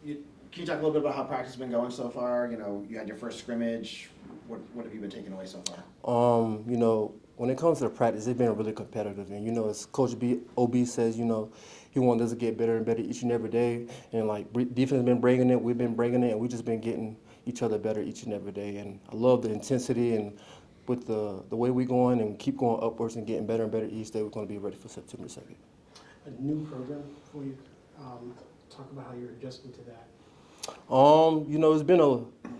Can you talk a little bit about how practice has been going so far? You had your first scrimmage. What have you been taking away so far? When it comes to the practice, it's been really competitive. And, as Coach OB says, he wants us to get better and better each and every day. And, defense has been bringing it, we've been bringing it, and we've just been getting each other better each and every day. And I love the intensity and with the way we're going and keep going upwards and getting better and better each day, we're going to be ready for September 2nd. A new program for you. Talk about how you're adjusting to that.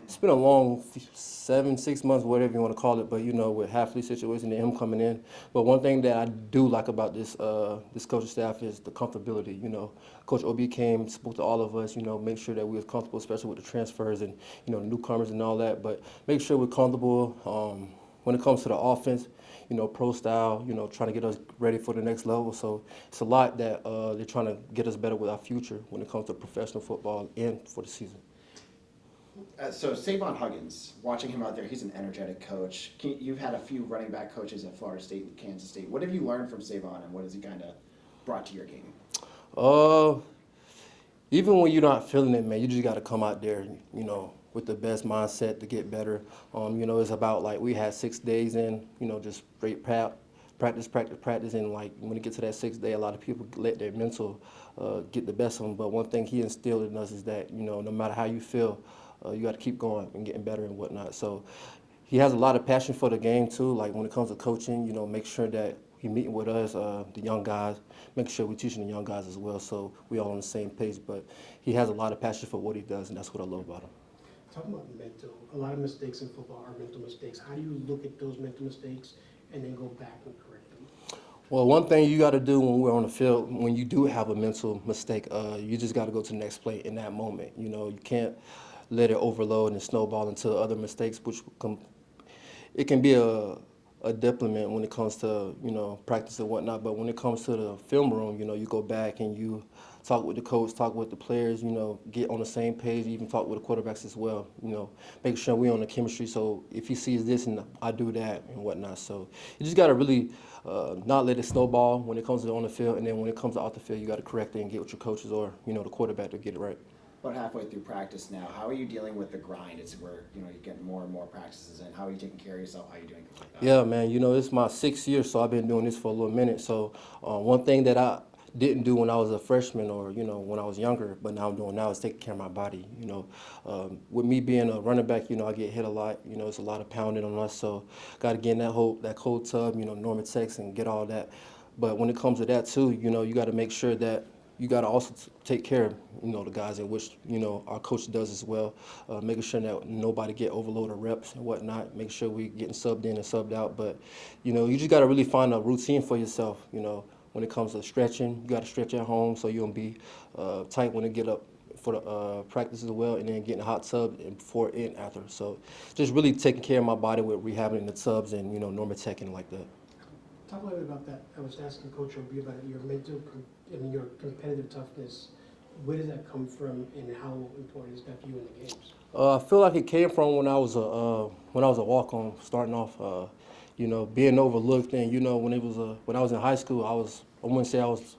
It's been a long 6 months, whatever you want to call it. But with Halfley's situation and him coming in. But one thing that I do like about this coaching staff is the comfortability. Coach OB came, spoke to all of us. Make sure that we was comfortable, especially with the transfers and the newcomers and all that. But make sure we're comfortable. When it comes to the offense, pro style, trying to get us ready for the next level. So it's a lot that they're trying to get us better with our future when it comes to professional football and for the season. So Savon Huggins, watching him out there, he's an energetic coach. You've had a few running back coaches at Florida State and Kansas State. What have you learned from Savon, and what has he kind of brought to your game? Even when you're not feeling it, man, you just got to come out there, with the best mindset to get better. It's about we had 6 days in, just straight practice, and when you get to that 6th day, a lot of people let their mental get the best of them. But one thing he instilled in us is that no matter how you feel, you got to keep going and getting better and whatnot. So he has a lot of passion for the game too. When it comes to coaching, make sure that he meeting with us, the young guys, making sure we're teaching the young guys as well, so we all on the same page. But he has a lot of passion for what he does, and that's what I love about him. Talking about mental, a lot of mistakes in football are mental mistakes. How do you look at those mental mistakes and then go back and correct them? Well, one thing you got to do when we're on the field, when you do have a mental mistake, you just got to go to the next play in that moment. You can't let it overload and snowball into other mistakes, which it can be a detriment when it comes to practice and whatnot. But when it comes to the film room, you go back and you talk with the coach, talk with the players, get on the same page, even talk with the quarterbacks as well, make sure we're on the chemistry. So if he sees this and I do that and whatnot. So you just got to really not let it snowball when it comes to on the field, and then when it comes to off the field, you got to correct it and get with your coaches or, the quarterback to get it right. About halfway through practice now, how are you dealing with the grind? It's where, you're getting more and more practices in. How are you taking care of yourself? How are you doing things like that? Yeah, man, it's my 6th year, so I've been doing this for a little minute. So one thing that I didn't do when I was a freshman or, when I was younger, but now I'm doing now is taking care of my body. With me being a running back, I get hit a lot. It's a lot of pounding on us, so got to get in that cold tub, Norman Tex and get all that. But when it comes to that too, you got to make sure that you got to also take care of, the guys in which, our coach does as well, making sure that nobody get overloaded reps and whatnot, make sure we getting subbed in and subbed out. But, you just got to really find a routine for yourself, when it comes to stretching. You got to stretch at home so you don't be tight when you get up for the practice as well, and then getting a hot tub and before and after. So just really taking care of my body with rehabbing in the tubs and, Norma Teching like that. Talk a little bit about that. I was asking Coach OB about your your competitive toughness. Where does that come from, and how important is that for you in the games? I feel like it came from when I was a walk-on, starting off. Being overlooked, and when I was in high school, I wouldn't say I was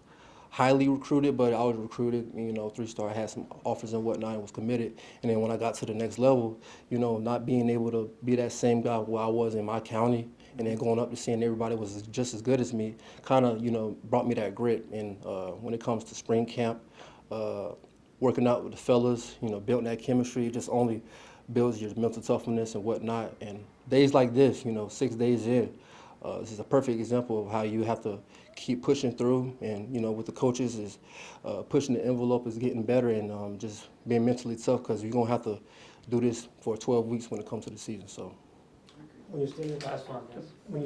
highly recruited, but I was recruited. 3-star, I had some offers and whatnot, and was committed. And then when I got to the next level, not being able to be that same guy where I was in my county, and then going up to seeing everybody was just as good as me, kind of brought me that grit. And when it comes to spring camp, working out with the fellas, building that chemistry, just only builds your mental toughness and whatnot. And days like this, 6 days in, this is a perfect example of how you have to keep pushing through. And, with the coaches is pushing the envelope is getting better, and just being mentally tough, because you're going to have to do this for 12 weeks when it comes to the season. So. When you're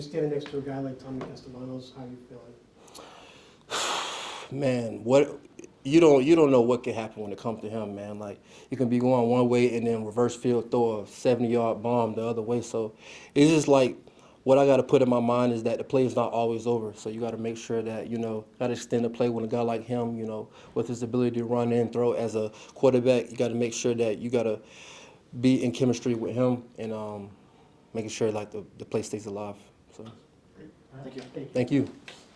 standing next to a guy like Tommy Castellanos, how are you feeling? Man, you don't know what can happen when it comes to him, man. You can be going one way and then reverse field throw a 70-yard bomb the other way. So it's just what I got to put in my mind is that the play is not always over. So you got to make sure that, got to extend the play with a guy like him, with his ability to run and throw as a quarterback. You got to make sure that you got to be in chemistry with him and making sure the play stays alive. So Thank you. thank you.